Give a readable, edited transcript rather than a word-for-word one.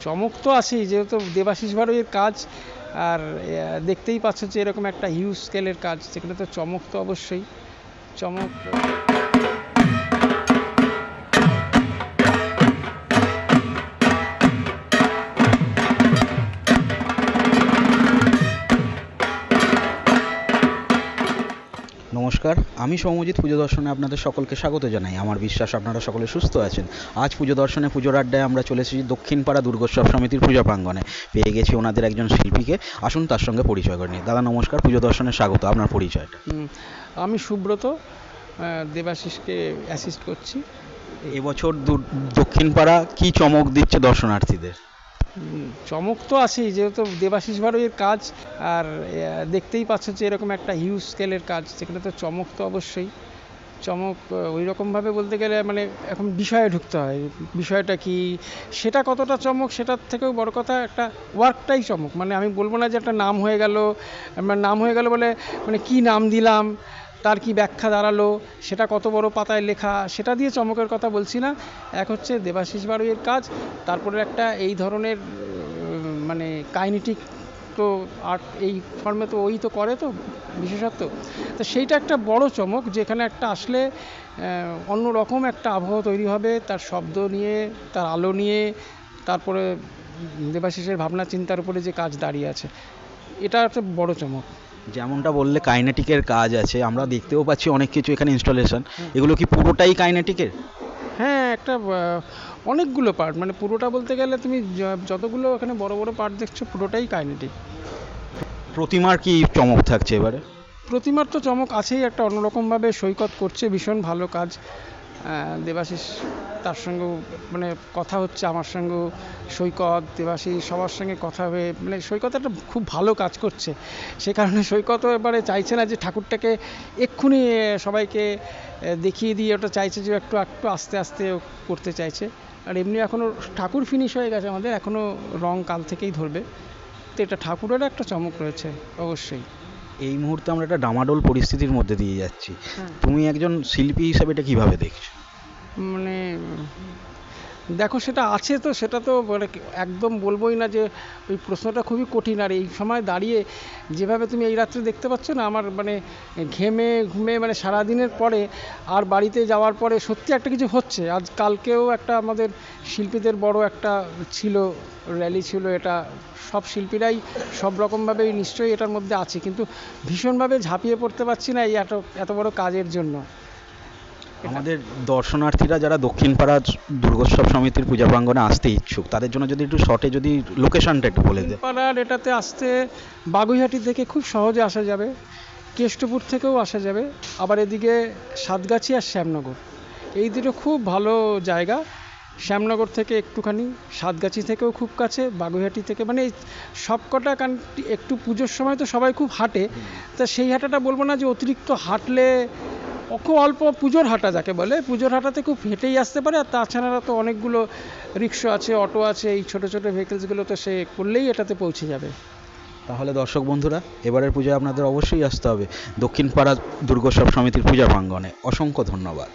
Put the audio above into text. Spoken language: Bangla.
চমক তো আছেই, যেহেতু দেবাশিস বাড়ুইয়ের কাজ। আর দেখতেই পাচ্ছ যে এরকম একটা হিউজ স্কেলের কাজ, সেখানে তো চমক তো অবশ্যই। চমক। নমস্কার, আমি সৌম্যজিৎ। পুজো দর্শনে আপনাদের সকলকে স্বাগত জানাই। আমার বিশ্বাস আপনারা সকলে সুস্থ আছেন। আজ পুজো দর্শনে পুজোর আড্ডায় আমরা চলে এসেছি দক্ষিণপাড়া দুর্গোৎসব সমিতির পুজো প্রাঙ্গণে। পেয়ে গেছি ওনাদের একজন শিল্পীকে। আসুন তার সঙ্গে পরিচয় করে নিই। দাদা নমস্কার, পুজো দর্শনে স্বাগত। আপনার পরিচয়টা? আমি সুব্রত, দেবাশিসকে অ্যাসিস্ট করছি। এবছর দক্ষিণপাড়া কি চমক দিচ্ছে দর্শনার্থীদের? চমক তো আছেই, যেহেতু দেবাশিস বাড়ুইয়ের কাজ। আর দেখতেই পাচ্ছ যে এরকম একটা হিউজ স্কেলের কাজ, সেখানে তো চমক তো অবশ্যই। চমক ওই রকমভাবে বলতে গেলে মানে এখন বিষয়ে ঢুকতে হয়, বিষয়টা কি, সেটা কতটা চমক, সেটার থেকেও বড় কথা একটা ওয়ার্কটাই চমক। মানে আমি বলবো না যে একটা নাম হয়ে গেল, নাম হয়ে গেল বলে মানে কি নাম দিলাম, তার কি ব্যাখ্যা দাঁড়ালো, সেটা কত বড় পাতায় লেখা, সেটা দিয়ে চমকের কথা বলছি না। এক হচ্ছে দেবাশিস বাড়ুইয়ের কাজ, তারপরে একটা এই ধরনের মানে কাইনেটিক তো আর্ট, এই ফর্মে তো ওই তো করে তো বিশেষত্ব। তো সেইটা একটা বড় চমক, যেখানে একটা আসলে অন্য রকম একটা আবহাওয়া তৈরি হবে, তার শব্দ নিয়ে, তার আলো নিয়ে, তারপরে দেবাশিসের ভাবনা চিন্তার উপরে যে কাজ দাঁড়িয়ে আছে, এটা একটা বড় চমক। যেমনটা বললে কাইনেটিকের কাজ আছে, আমরা দেখতেও পাচ্ছি অনেক কিছু এখানে ইনস্টলেশন। এগুলো কি পুরোটাই কাইনেটিকের? হ্যাঁ, একটা অনেকগুলো পার্ট, মানে পুরোটা বলতে গেলে তুমি যতগুলো এখানে বড় বড় পার্ট দেখছো পুরোটাই কাইনেটিক। প্রতিমার কি চমক থাকছে এবারে? প্রতিমার তো চমক আছেই, একটা অন্যরকমভাবে সৈকত করছে, ভীষণ ভালো কাজ। দেবাশিস, তার সঙ্গেও মানে কথা হচ্ছে, আমার সঙ্গেও সৈকত, দেবাশিস সবার সঙ্গে কথা হয়ে মানে সৈকত একটা খুব ভালো কাজ করছে। সে কারণে সৈকতও এবারে চাইছে না যে ঠাকুরটাকে এক্ষুনি সবাইকে দেখিয়ে দিয়ে, ওটা চাইছে যে একটু একটু আস্তে আস্তে করতে চাইছে। আর এমনি এখনও ঠাকুর ফিনিশ হয়ে গেছে আমাদের, এখনও রং কাল থেকেই ধরবে। তো এটা ঠাকুরের একটা চমক রয়েছে অবশ্যই। এই মুহূর্তে আমরা একটা ডামাডোল পরিস্থিতির মধ্যে দিয়ে যাচ্ছি। তুমি একজন শিল্পী হিসাবে এটা কিভাবে দেখছো? মানে দেখো, সেটা আছে তো, সেটা তো মানে একদম বলবোই না যে ওই প্রশ্নটা খুবই কঠিন। আর এই সময় দাঁড়িয়ে যেভাবে তুমি এই রাত্রে দেখতে পাচ্ছ না, আমার মানে ঘেমে ঘুমে মানে সারাদিনের পরে আর বাড়িতে যাওয়ার পরে সত্যি একটা কিছু হচ্ছে। আজ কালকেও একটা আমাদের শিল্পীদের বড় একটা ছিল, র্যালি ছিল। এটা সব শিল্পীরাই সব রকমভাবেই নিশ্চয়ই এটার মধ্যে আছে, কিন্তু ভীষণভাবে ঝাঁপিয়ে পড়তে পারছি না এই এত বড় কাজের জন্য। আমাদের দর্শনার্থীরা যারা দক্ষিণপাড়া দুর্গোৎসব সমিতির পূজা প্রাঙ্গণে আসতে ইচ্ছুক, তাদের জন্য যদি একটু শর্টে যদি লোকেশনটা একটু বলে দেয়। পাড়ার এটাতে আসতে বাগুইহাটি থেকে খুব সহজে আসা যাবে, কেষ্টপুর থেকেও আসা যাবে, আবার এদিকে সাতগাছি আর শ্যামনগর, এই দুটো খুব ভালো জায়গা। শ্যামনগর থেকে একটুখানি, সাতগাছি থেকেও খুব কাছে, বাগুইহাটি থেকে মানে এই সবকটা একটু পুজোর সময় তো সবাই খুব হাঁটে। তা সেই হাঁটাটা বলবো না যে অতিরিক্ত হাঁটলে, খুব অল্প পুজোর হাঁটা যাকে বলে, পুজোর হাঁটাতে খুব হেঁটেই আসতে পারে। আর তাছাড়া তো অনেকগুলো রিক্সা আছে, অটো আছে, এই ছোটো ছোটো ভেহিকেলসগুলো তো সে করলেই এটাতে পৌঁছে যাবে। তাহলে দর্শক বন্ধুরা, এবারের পূজায় আপনাদের অবশ্যই আসতে হবে দক্ষিণপাড়া দুর্গোৎসব সমিতির পূজা প্রাঙ্গণে। অসংখ্য ধন্যবাদ।